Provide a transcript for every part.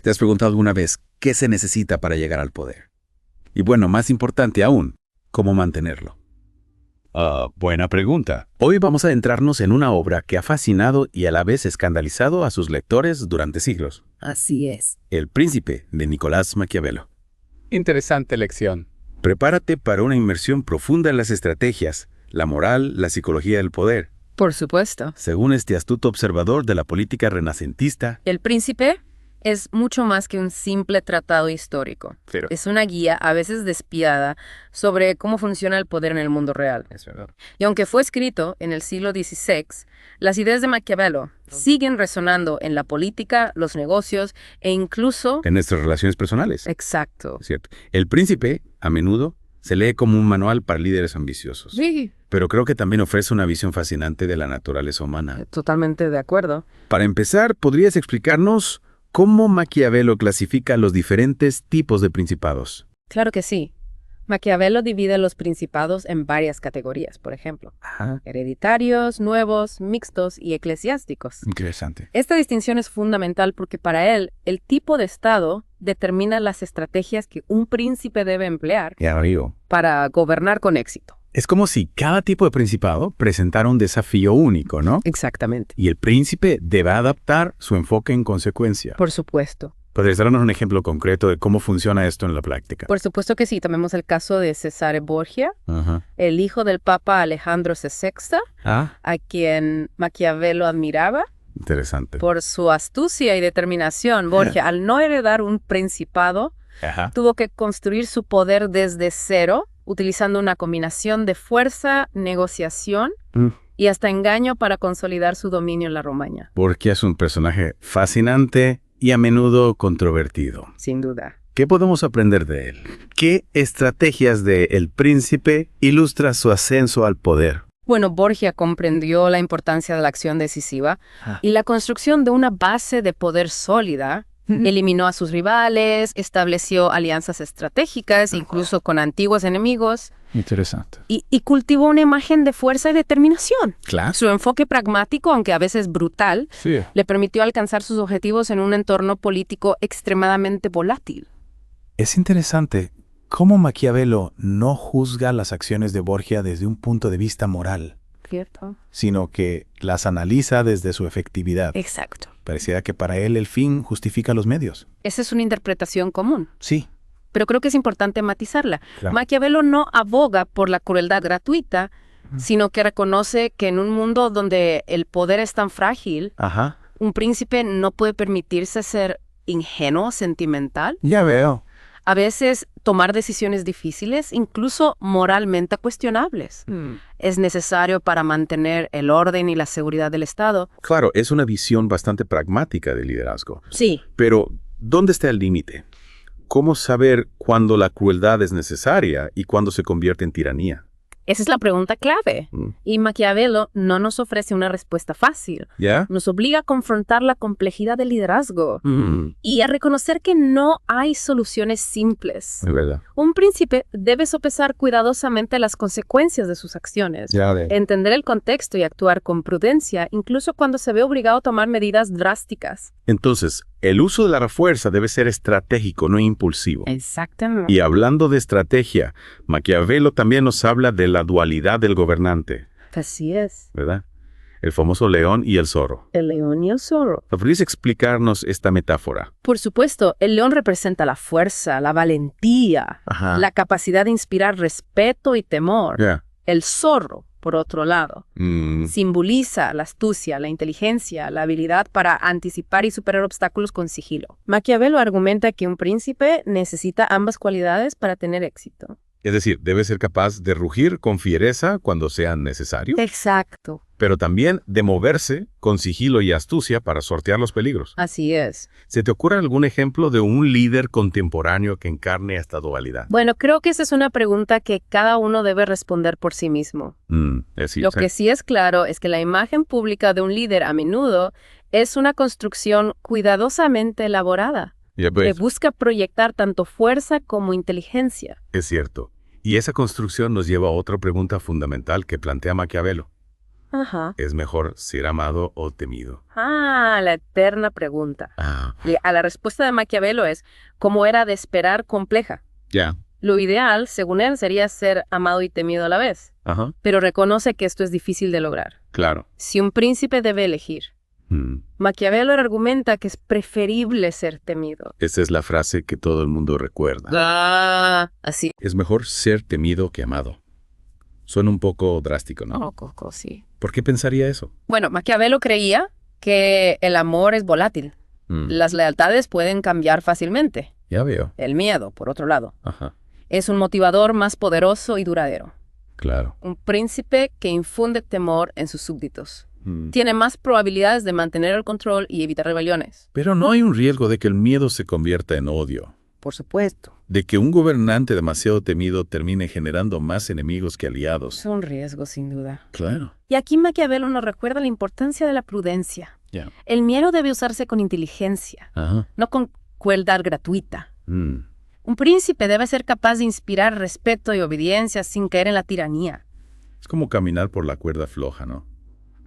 ¿Te has preguntado alguna vez qué se necesita para llegar al poder? Y bueno, más importante aún, ¿cómo mantenerlo? Buena pregunta. Hoy vamos a adentrarnos en una obra que ha fascinado y a la vez escandalizado a sus lectores durante siglos. Así es. El Príncipe, de Nicolás Maquiavelo. Interesante lección. Prepárate para una inmersión profunda en las estrategias, la moral, la psicología del poder, Por supuesto. según este astuto observador de la política renacentista. El Príncipe es mucho más que un simple tratado histórico. Pero Es una guía, a veces despiadada, sobre cómo funciona el poder en el mundo real. es verdad. Y aunque fue escrito en el siglo XVI, las ideas de Maquiavelo siguen resonando en la política, los negocios e incluso... En nuestras relaciones personales. Exacto. Es cierto. El Príncipe, a menudo, se lee como un manual para líderes ambiciosos. Sí. Pero creo que también ofrece una visión fascinante de la naturaleza humana. Totalmente de acuerdo. Para empezar, ¿podrías explicarnos cómo Maquiavelo clasifica los diferentes tipos de principados? Claro que sí. Maquiavelo divide los principados en varias categorías, por ejemplo. Ajá. Hereditarios, nuevos, mixtos y eclesiásticos. Interesante. Esta distinción es fundamental porque para él, el tipo de Estado determina las estrategias que un príncipe debe emplear Ya veo. para gobernar con éxito. Es como si cada tipo de principado presentara un desafío único, ¿no? Exactamente. Y el príncipe debe adaptar su enfoque en consecuencia. Por supuesto. ¿Podrías darnos un ejemplo concreto de cómo funciona esto en la práctica? Por supuesto que sí. Tomemos el caso de Cesare Borgia, Ajá. el hijo del Papa Alejandro VI, Ah, a quien Maquiavelo admiraba interesante. por su astucia y determinación. Borgia, al no heredar un principado, Ajá. tuvo que construir su poder desde cero, utilizando una combinación de fuerza, negociación y hasta engaño para consolidar su dominio en la Romaña. Porque es un personaje fascinante y a menudo controvertido. Sin duda. ¿Qué podemos aprender de él? ¿Qué estrategias de El Príncipe ilustra su ascenso al poder? Bueno, Borgia comprendió la importancia de la acción decisiva y la construcción de una base de poder sólida. Eliminó a sus rivales, estableció alianzas estratégicas, incluso con antiguos enemigos, Interesante. y cultivó una imagen de fuerza y determinación. Claro. Su enfoque pragmático, aunque a veces brutal, Sí. le permitió alcanzar sus objetivos en un entorno político extremadamente volátil. Es interesante cómo Maquiavelo no juzga las acciones de Borgia desde un punto de vista moral, ¿Cierto? sino que las analiza desde su efectividad. Exacto. Pareciera que para él el fin justifica los medios. Esa es una interpretación común, Sí, pero creo que es importante matizarla. Claro. Maquiavelo no aboga por la crueldad gratuita, sino que reconoce que en un mundo donde el poder es tan frágil, ajá, un príncipe no puede permitirse ser ingenuo, sentimental. ya veo. A veces tomar decisiones difíciles, incluso moralmente cuestionables, es necesario para mantener el orden y la seguridad del Estado. Claro, es una visión bastante pragmática del liderazgo. Sí. Pero, ¿dónde está el límite? ¿Cómo saber cuándo la crueldad es necesaria y cuándo se convierte en tiranía? Esa es la pregunta clave. Mm. Y Maquiavelo no nos ofrece una respuesta fácil. ¿Ya? Nos obliga a confrontar la complejidad del liderazgo Mm, y a reconocer que no hay soluciones simples. es verdad. Un príncipe debe sopesar cuidadosamente las consecuencias de sus acciones, Ya de. entender el contexto y actuar con prudencia, incluso cuando se ve obligado a tomar medidas drásticas. Entonces, el uso de la fuerza debe ser estratégico, no impulsivo. Exactamente. Y hablando de estrategia, Maquiavelo también nos habla de la dualidad del gobernante, Así es. ¿verdad? El famoso león y el zorro. El león y el zorro. ¿Podrías explicarnos esta metáfora? Por supuesto, el león representa la fuerza, la valentía, Ajá. la capacidad de inspirar respeto y temor. Ya. El zorro, por otro lado, Mm, simboliza la astucia, la inteligencia, la habilidad para anticipar y superar obstáculos con sigilo. Maquiavelo argumenta que un príncipe necesita ambas cualidades para tener éxito. Es decir, debe ser capaz de rugir con fiereza cuando sea necesario, Exacto. pero también de moverse con sigilo y astucia para sortear los peligros. Así es. ¿Se te ocurre algún ejemplo de un líder contemporáneo que encarne esta dualidad? Bueno, creo que esa es una pregunta que cada uno debe responder por sí mismo. Lo que sí es claro es que la imagen pública de un líder a menudo es una construcción cuidadosamente elaborada, Ya que ves, busca proyectar tanto fuerza como inteligencia. es cierto. Y esa construcción nos lleva a otra pregunta fundamental que plantea Maquiavelo. Ajá. ¿Es mejor ser amado o temido? Ah, la eterna pregunta. Ah, Y a la respuesta de Maquiavelo es, como era de esperar, compleja. ya. Lo ideal, según él, sería ser amado y temido a la vez, Ajá, pero reconoce que esto es difícil de lograr. claro. Si un príncipe debe elegir, Maquiavelo argumenta que es preferible ser temido. Esa es la frase que todo el mundo recuerda. Así. Es mejor ser temido que amado. Suena un poco drástico, ¿no? Coco, sí. ¿Por qué pensaría eso? Bueno, Maquiavelo creía que el amor es volátil. Las lealtades pueden cambiar fácilmente. Ya veo. El miedo, por otro lado, Ajá, es un motivador más poderoso y duradero. claro. Un príncipe que infunde temor en sus súbditos. Tiene más probabilidades de mantener el control y evitar rebeliones. Pero no hay un riesgo de que el miedo se convierta en odio. Por supuesto. De que un gobernante demasiado temido termine generando más enemigos que aliados. Es un riesgo, sin duda. Claro. Y aquí Maquiavelo nos recuerda la importancia de la prudencia. Ya. El miedo debe usarse con inteligencia, Ajá. no con crueldad gratuita. Un príncipe debe ser capaz de inspirar respeto y obediencia sin caer en la tiranía. Es como caminar por la cuerda floja, ¿no?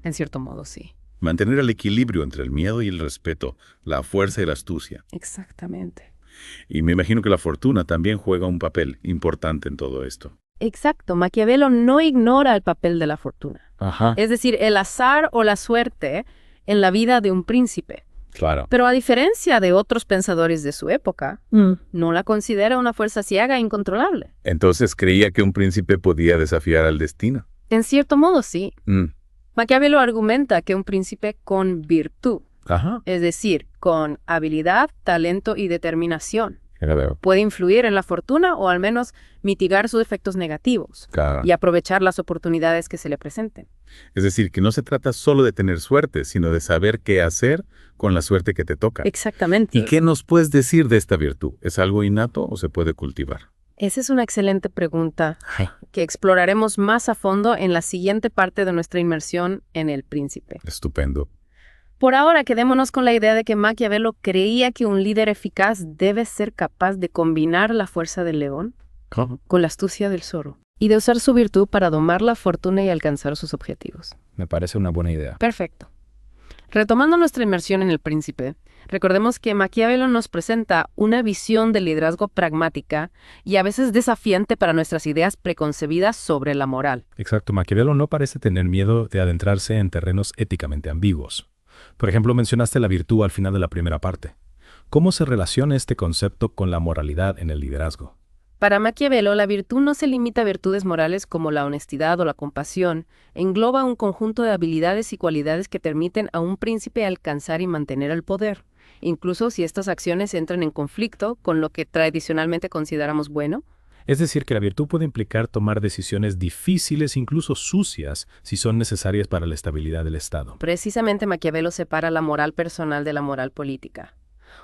En cierto modo, sí. Mantener el equilibrio entre el miedo y el respeto, la fuerza y la astucia. Exactamente. Y me imagino que la fortuna también juega un papel importante en todo esto. Exacto. Maquiavelo no ignora el papel de la fortuna. Ajá. Es decir, el azar o la suerte en la vida de un príncipe. Claro. Pero a diferencia de otros pensadores de su época, no la considera una fuerza ciega e incontrolable. Entonces creía que un príncipe podía desafiar al destino. En cierto modo, sí. Maquiavelo argumenta que un príncipe con virtud, Ajá. es decir, con habilidad, talento y determinación, Ya veo. puede influir en la fortuna o al menos mitigar sus efectos negativos Claro. y aprovechar las oportunidades que se le presenten. Es decir, que no se trata solo de tener suerte, sino de saber qué hacer con la suerte que te toca. Exactamente. ¿Y qué nos puedes decir de esta virtud? ¿Es algo innato o se puede cultivar? Esa es una excelente pregunta que exploraremos más a fondo en la siguiente parte de nuestra inmersión en El Príncipe. Estupendo. Por ahora, quedémonos con la idea de que Maquiavelo creía que un líder eficaz debe ser capaz de combinar la fuerza del león con la astucia del zorro y de usar su virtud para domar la fortuna y alcanzar sus objetivos. Me parece una buena idea. Perfecto. Retomando nuestra inmersión en El Príncipe, recordemos que Maquiavelo nos presenta una visión del liderazgo pragmática y a veces desafiante para nuestras ideas preconcebidas sobre la moral. Exacto, Maquiavelo no parece tener miedo de adentrarse en terrenos éticamente ambiguos. Por ejemplo, mencionaste la virtud al final de la primera parte. ¿Cómo se relaciona este concepto con la moralidad en el liderazgo? Para Maquiavelo, la virtud no se limita a virtudes morales como la honestidad o la compasión, engloba un conjunto de habilidades y cualidades que permiten a un príncipe alcanzar y mantener el poder, incluso si estas acciones entran en conflicto con lo que tradicionalmente consideramos bueno. Es decir, que la virtud puede implicar tomar decisiones difíciles, incluso sucias, si son necesarias para la estabilidad del Estado. Precisamente Maquiavelo separa la moral personal de la moral política.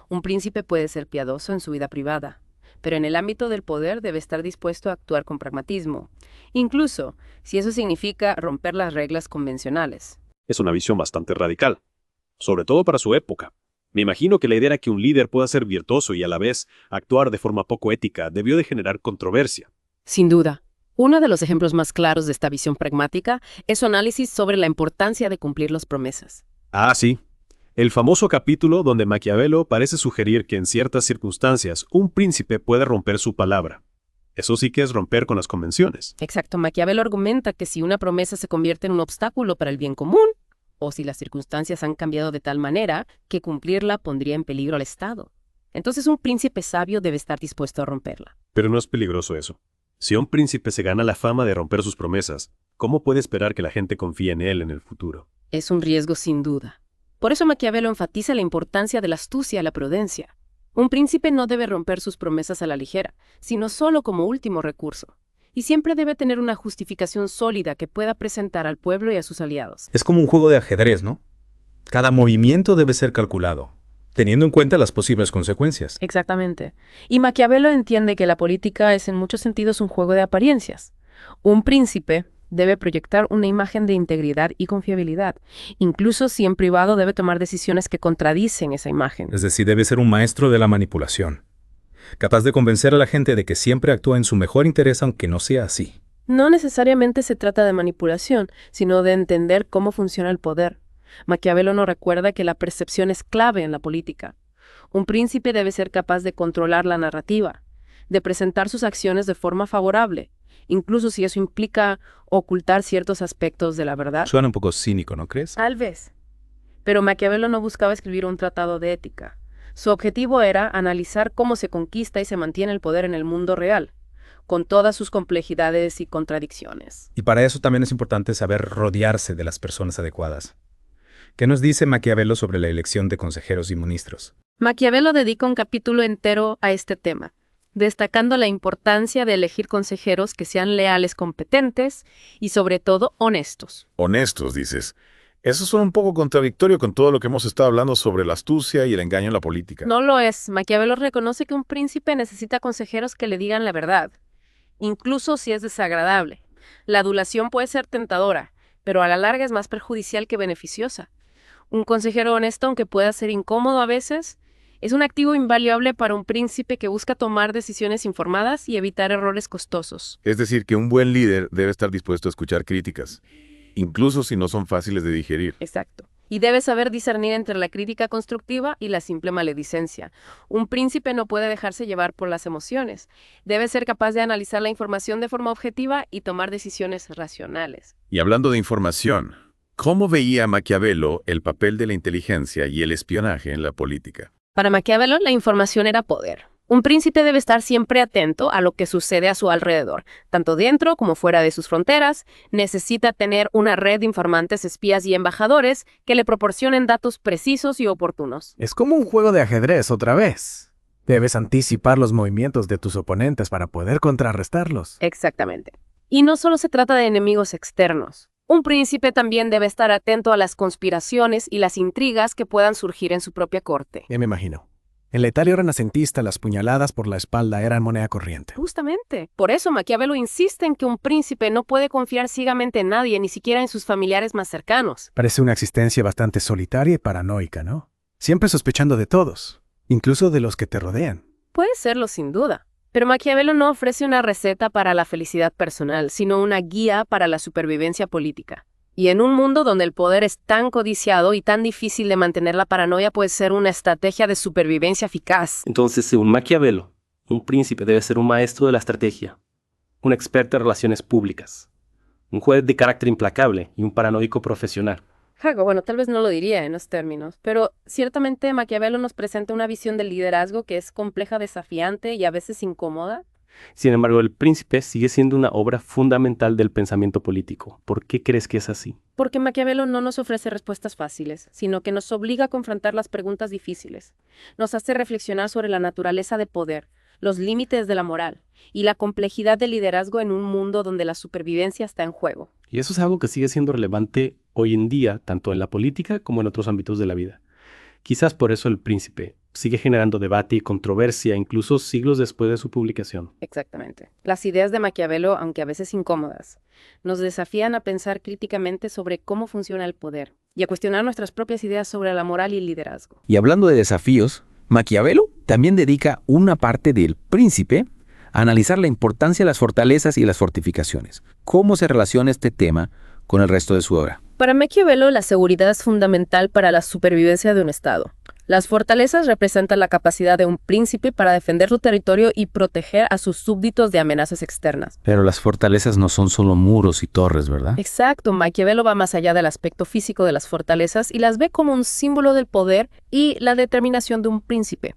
Un príncipe puede ser piadoso en su vida privada, pero en el ámbito del poder debe estar dispuesto a actuar con pragmatismo, incluso si eso significa romper las reglas convencionales. Es una visión bastante radical, sobre todo para su época. Me imagino que la idea era que un líder pueda ser virtuoso y a la vez actuar de forma poco ética debió de generar controversia. Sin duda. Uno de los ejemplos más claros de esta visión pragmática es su análisis sobre la importancia de cumplir las promesas. Ah, sí. El famoso capítulo donde Maquiavelo parece sugerir que en ciertas circunstancias un príncipe puede romper su palabra. Eso sí que es romper con las convenciones. Exacto. Maquiavelo argumenta que si una promesa se convierte en un obstáculo para el bien común, o si las circunstancias han cambiado de tal manera que cumplirla pondría en peligro al Estado, entonces un príncipe sabio debe estar dispuesto a romperla. Pero no es peligroso eso. Si un príncipe se gana la fama de romper sus promesas, ¿cómo puede esperar que la gente confíe en él en el futuro? Es un riesgo sin duda. Por eso Maquiavelo enfatiza la importancia de la astucia y la prudencia. Un príncipe no debe romper sus promesas a la ligera, sino solo como último recurso. Y siempre debe tener una justificación sólida que pueda presentar al pueblo y a sus aliados. Es como un juego de ajedrez, ¿no? Cada movimiento debe ser calculado, teniendo en cuenta las posibles consecuencias. Exactamente. Y Maquiavelo entiende que la política es en muchos sentidos un juego de apariencias. Un príncipe debe proyectar una imagen de integridad y confiabilidad, incluso si en privado debe tomar decisiones que contradicen esa imagen. Es decir, debe ser un maestro de la manipulación, capaz de convencer a la gente de que siempre actúa en su mejor interés aunque no sea así. No necesariamente se trata de manipulación, sino de entender cómo funciona el poder. Maquiavelo nos recuerda que la percepción es clave en la política. Un príncipe debe ser capaz de controlar la narrativa, de presentar sus acciones de forma favorable, incluso si eso implica ocultar ciertos aspectos de la verdad. Suena un poco cínico, ¿no crees? Tal vez. Pero Maquiavelo no buscaba escribir un tratado de ética. Su objetivo era analizar cómo se conquista y se mantiene el poder en el mundo real, con todas sus complejidades y contradicciones. Y para eso también es importante saber rodearse de las personas adecuadas. ¿Qué nos dice Maquiavelo sobre la elección de consejeros y ministros? Maquiavelo dedica un capítulo entero a este tema, destacando la importancia de elegir consejeros que sean leales, competentes y sobre todo honestos. Honestos, dices. Eso suena un poco contradictorio con todo lo que hemos estado hablando sobre la astucia y el engaño en la política. No lo es. Maquiavelo reconoce que un príncipe necesita consejeros que le digan la verdad, incluso si es desagradable. La adulación puede ser tentadora, pero a la larga es más perjudicial que beneficiosa. Un consejero honesto, aunque pueda ser incómodo a veces, es un activo invaluable para un príncipe que busca tomar decisiones informadas y evitar errores costosos. Es decir, que un buen líder debe estar dispuesto a escuchar críticas, incluso si no son fáciles de digerir. Exacto. Y debe saber discernir entre la crítica constructiva y la simple maledicencia. Un príncipe no puede dejarse llevar por las emociones. Debe ser capaz de analizar la información de forma objetiva y tomar decisiones racionales. Y hablando de información, ¿cómo veía Maquiavelo el papel de la inteligencia y el espionaje en la política? Para Maquiavelo, la información era poder. Un príncipe debe estar siempre atento a lo que sucede a su alrededor, tanto dentro como fuera de sus fronteras. Necesita tener una red de informantes, espías y embajadores que le proporcionen datos precisos y oportunos. Es como un juego de ajedrez otra vez. Debes anticipar los movimientos de tus oponentes para poder contrarrestarlos. Exactamente. Y no solo se trata de enemigos externos. Un príncipe también debe estar atento a las conspiraciones y las intrigas que puedan surgir en su propia corte. Ya me imagino. En la Italia renacentista, las puñaladas por la espalda eran moneda corriente. Justamente. Por eso Maquiavelo insiste en que un príncipe no puede confiar ciegamente en nadie, ni siquiera en sus familiares más cercanos. Parece una existencia bastante solitaria y paranoica, ¿no? Siempre sospechando de todos, incluso de los que te rodean. Puede serlo sin duda. Pero Maquiavelo no ofrece una receta para la felicidad personal, sino una guía para la supervivencia política. Y en un mundo donde el poder es tan codiciado y tan difícil de mantener, la paranoia puede ser una estrategia de supervivencia eficaz. Entonces, según Maquiavelo, un príncipe debe ser un maestro de la estrategia, un experto en relaciones públicas, un juez de carácter implacable y un paranoico profesional. Bueno, tal vez no lo diría en esos términos, pero ciertamente Maquiavelo nos presenta una visión del liderazgo que es compleja, desafiante y a veces incómoda. Sin embargo, El Príncipe sigue siendo una obra fundamental del pensamiento político. ¿Por qué crees que es así? Porque Maquiavelo no nos ofrece respuestas fáciles, sino que nos obliga a confrontar las preguntas difíciles. Nos hace reflexionar sobre la naturaleza de poder, los límites de la moral y la complejidad del liderazgo en un mundo donde la supervivencia está en juego. Y eso es algo que sigue siendo relevante hoy en día, tanto en la política como en otros ámbitos de la vida. Quizás por eso El Príncipe sigue generando debate y controversia incluso siglos después de su publicación. Exactamente. Las ideas de Maquiavelo, aunque a veces incómodas, nos desafían a pensar críticamente sobre cómo funciona el poder y a cuestionar nuestras propias ideas sobre la moral y el liderazgo. Y hablando de desafíos, Maquiavelo también dedica una parte del Príncipe a analizar la importancia de las fortalezas y las fortificaciones. ¿Cómo se relaciona este tema con el resto de su obra? Para Maquiavelo, la seguridad es fundamental para la supervivencia de un Estado. Las fortalezas representan la capacidad de un príncipe para defender su territorio y proteger a sus súbditos de amenazas externas. Pero las fortalezas no son solo muros y torres, ¿verdad? Exacto, Maquiavelo va más allá del aspecto físico de las fortalezas y las ve como un símbolo del poder y la determinación de un príncipe.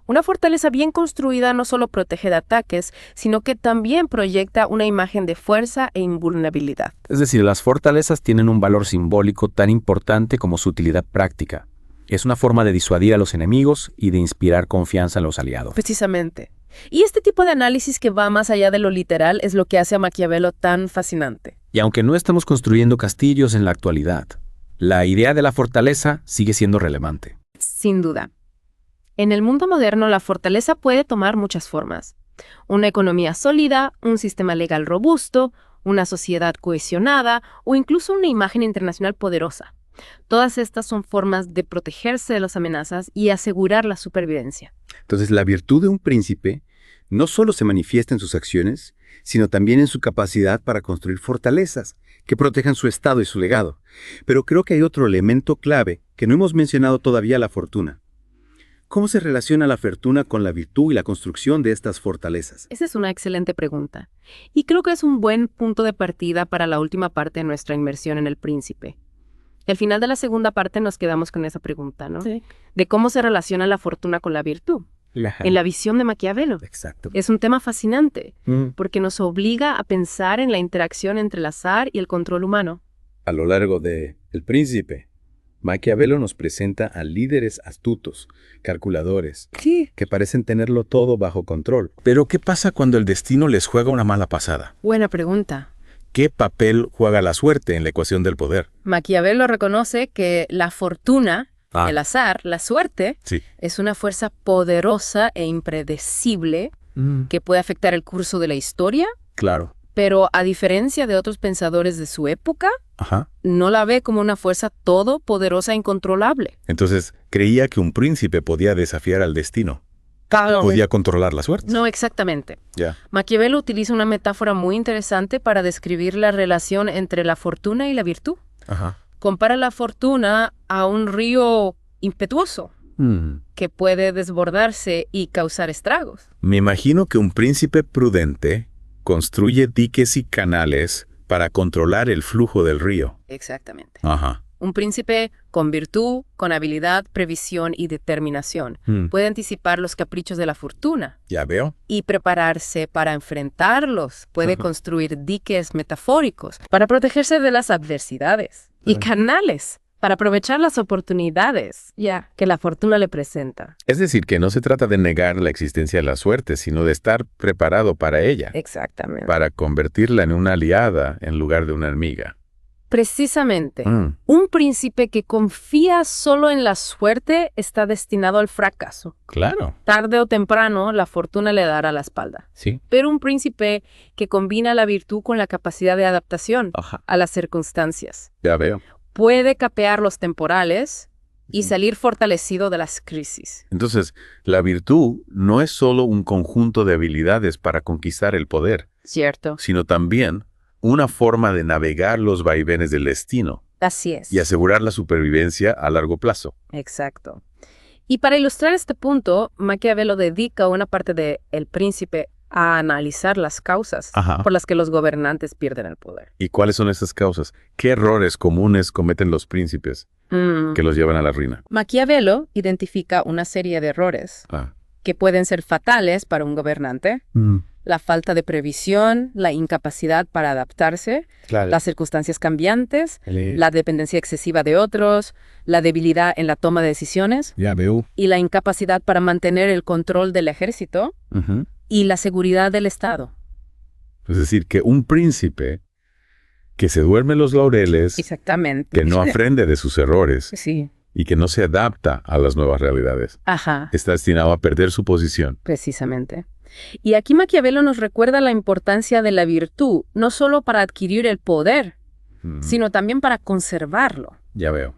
Una fortaleza bien construida no solo protege de ataques, sino que también proyecta una imagen de fuerza e invulnerabilidad. Es decir, las fortalezas tienen un valor simbólico tan importante como su utilidad práctica. Es una forma de disuadir a los enemigos y de inspirar confianza en los aliados. Precisamente. Y este tipo de análisis que va más allá de lo literal es lo que hace a Maquiavelo tan fascinante. Y aunque no estamos construyendo castillos en la actualidad, la idea de la fortaleza sigue siendo relevante. Sin duda. En el mundo moderno, la fortaleza puede tomar muchas formas. Una economía sólida, un sistema legal robusto, una sociedad cohesionada o incluso una imagen internacional poderosa. Todas estas son formas de protegerse de las amenazas y asegurar la supervivencia. Entonces, la virtud de un príncipe no solo se manifiesta en sus acciones, sino también en su capacidad para construir fortalezas que protejan su estado y su legado. Pero creo que hay otro elemento clave que no hemos mencionado todavía: la fortuna. ¿Cómo se relaciona la fortuna con la virtud y la construcción de estas fortalezas? Esa es una excelente pregunta. Y creo que es un buen punto de partida para la última parte de nuestra inmersión en el príncipe. Al final de la segunda parte nos quedamos con esa pregunta, ¿no? Sí. De cómo se relaciona la fortuna con la virtud. En la visión de Maquiavelo. Exacto. Es un tema fascinante, porque nos obliga a pensar en la interacción entre el azar y el control humano. A lo largo de El Príncipe, Maquiavelo nos presenta a líderes astutos, calculadores, que parecen tenerlo todo bajo control. Pero ¿qué pasa cuando el destino les juega una mala pasada? Buena pregunta. ¿Qué papel juega la suerte en la ecuación del poder? Maquiavelo reconoce que la fortuna, el azar, la suerte, Sí. es una fuerza poderosa e impredecible que puede afectar el curso de la historia, Claro. pero a diferencia de otros pensadores de su época, Ajá. no la ve como una fuerza todopoderosa e incontrolable. Entonces, creía que un príncipe podía desafiar al destino. Podía controlar la suerte. No exactamente. Ya. Maquiavelo utiliza una metáfora muy interesante para describir la relación entre la fortuna y la virtud. Ajá. Compara la fortuna a un río impetuoso que puede desbordarse y causar estragos. Me imagino que un príncipe prudente construye diques y canales para controlar el flujo del río. Exactamente. Ajá. Un príncipe con virtud, con habilidad, previsión y determinación puede anticipar los caprichos de la fortuna Ya veo. y prepararse para enfrentarlos. Puede construir diques metafóricos para protegerse de las adversidades y canales para aprovechar las oportunidades que la fortuna le presenta. Es decir, que no se trata de negar la existencia de la suerte, sino de estar preparado para ella, Exactamente. para convertirla en una aliada en lugar de una enemiga. Precisamente. Un príncipe que confía solo en la suerte está destinado al fracaso. Claro. Tarde o temprano, la fortuna le dará la espalda. Sí. Pero un príncipe que combina la virtud con la capacidad de adaptación a las circunstancias Ya veo. puede capear los temporales y salir fortalecido de las crisis. Entonces, la virtud no es solo un conjunto de habilidades para conquistar el poder, ¿Cierto? sino también una forma de navegar los vaivenes del destino Así es. y asegurar la supervivencia a largo plazo. Exacto. Y para ilustrar este punto, Maquiavelo dedica una parte de El Príncipe a analizar las causas Ajá. por las que los gobernantes pierden el poder. ¿Y cuáles son esas causas? ¿Qué errores comunes cometen los príncipes que los llevan a la ruina? Maquiavelo identifica una serie de errores que pueden ser fatales para un gobernante. La falta de previsión, la incapacidad para adaptarse, las circunstancias cambiantes, la dependencia excesiva de otros, la debilidad en la toma de decisiones Ya veo. y la incapacidad para mantener el control del ejército y la seguridad del Estado. Es decir, que un príncipe que se duerme en los laureles, Exactamente. que no aprende de sus errores Sí. y que no se adapta a las nuevas realidades, Ajá, está destinado a perder su posición. precisamente. Y aquí Maquiavelo nos recuerda la importancia de la virtud, no solo para adquirir el poder, sino también para conservarlo. Ya veo.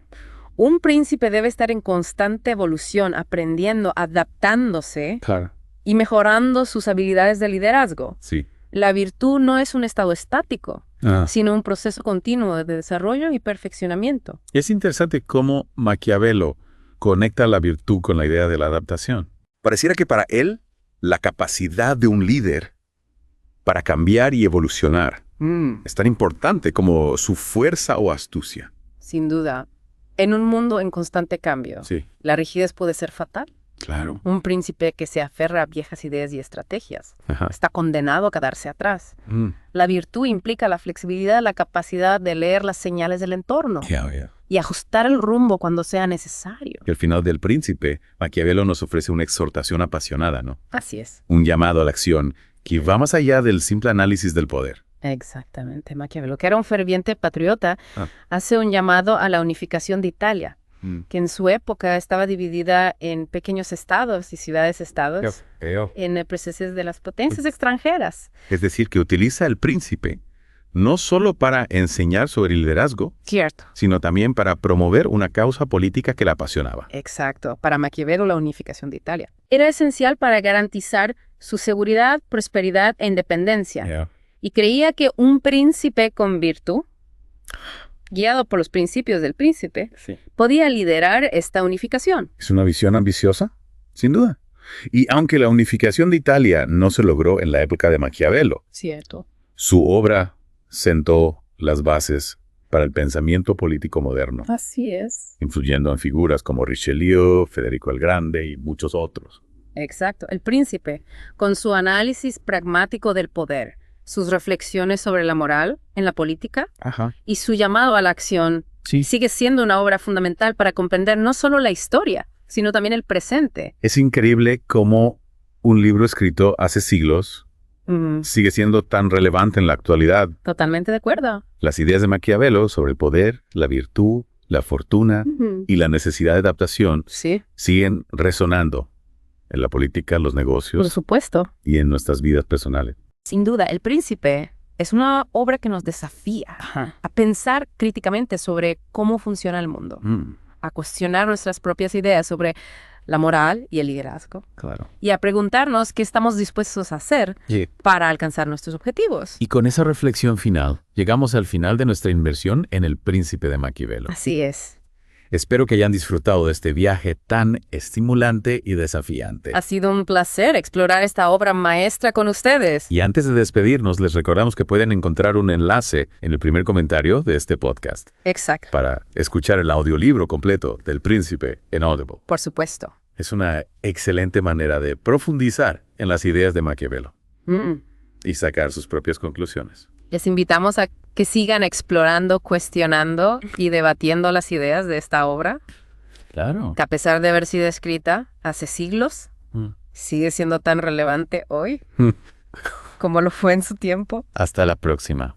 Un príncipe debe estar en constante evolución, aprendiendo, adaptándose Claro. y mejorando sus habilidades de liderazgo. Sí. La virtud no es un estado estático, Ah. sino un proceso continuo de desarrollo y perfeccionamiento. Es interesante cómo Maquiavelo conecta la virtud con la idea de la adaptación. Pareciera que para él, la capacidad de un líder para cambiar y evolucionar es tan importante como su fuerza o astucia. Sin duda, en un mundo en constante cambio, Sí, la rigidez puede ser fatal. claro. Un príncipe que se aferra a viejas ideas y estrategias Ajá. está condenado a quedarse atrás. La virtud implica la flexibilidad, la capacidad de leer las señales del entorno Ya. y ajustar el rumbo cuando sea necesario. Y al final del Príncipe, Maquiavelo nos ofrece una exhortación apasionada, ¿no? Así es. Un llamado a la acción que va más allá del simple análisis del poder. Exactamente. Maquiavelo, que era un ferviente patriota, hace un llamado a la unificación de Italia, que en su época estaba dividida en pequeños estados y ciudades-estados en presencia de las potencias extranjeras. Es decir, que utiliza el Príncipe no solo para enseñar sobre el liderazgo, Cierto. sino también para promover una causa política que la apasionaba. Exacto. Para Maquiavelo, la unificación de Italia era esencial para garantizar su seguridad, prosperidad e independencia. Yeah. Y creía que un príncipe con virtud, guiado por los principios del príncipe, Sí. podía liderar esta unificación. ¿Es una visión ambiciosa? Sin duda. Y aunque la unificación de Italia no se logró en la época de Maquiavelo, Cierto. su obra sentó las bases para el pensamiento político moderno, Así es. influyendo en figuras como Richelieu, Federico el Grande y muchos otros. Exacto. El príncipe, con su análisis pragmático del poder, sus reflexiones sobre la moral en la política Ajá. y su llamado a la acción, Sí. sigue siendo una obra fundamental para comprender no solo la historia, sino también el presente. Es increíble cómo un libro escrito hace siglos sigue siendo tan relevante en la actualidad. Totalmente de acuerdo. Las ideas de Maquiavelo sobre el poder, la virtud, la fortuna y la necesidad de adaptación Sí, siguen resonando en la política, los por negocios supuesto. y en nuestras vidas personales. Sin duda, El Príncipe es una obra que nos desafía a pensar críticamente sobre cómo funciona el mundo, a cuestionar nuestras propias ideas sobre la moral y el liderazgo, Claro. y a preguntarnos qué estamos dispuestos a hacer Sí. para alcanzar nuestros objetivos. Y con esa reflexión final, llegamos al final de nuestra inmersión en El Príncipe de Maquiavelo. Así es. Espero que hayan disfrutado de este viaje tan estimulante y desafiante. Ha sido un placer explorar esta obra maestra con ustedes. Y antes de despedirnos, les recordamos que pueden encontrar un enlace en el primer comentario de este podcast Exacto, para escuchar el audiolibro completo del Príncipe en Audible. por supuesto. Es una excelente manera de profundizar en las ideas de Maquiavelo y sacar sus propias conclusiones. Les invitamos a que sigan explorando, cuestionando y debatiendo las ideas de esta obra, Claro. que a pesar de haber sido escrita hace siglos, sigue siendo tan relevante hoy como lo fue en su tiempo. Hasta la próxima.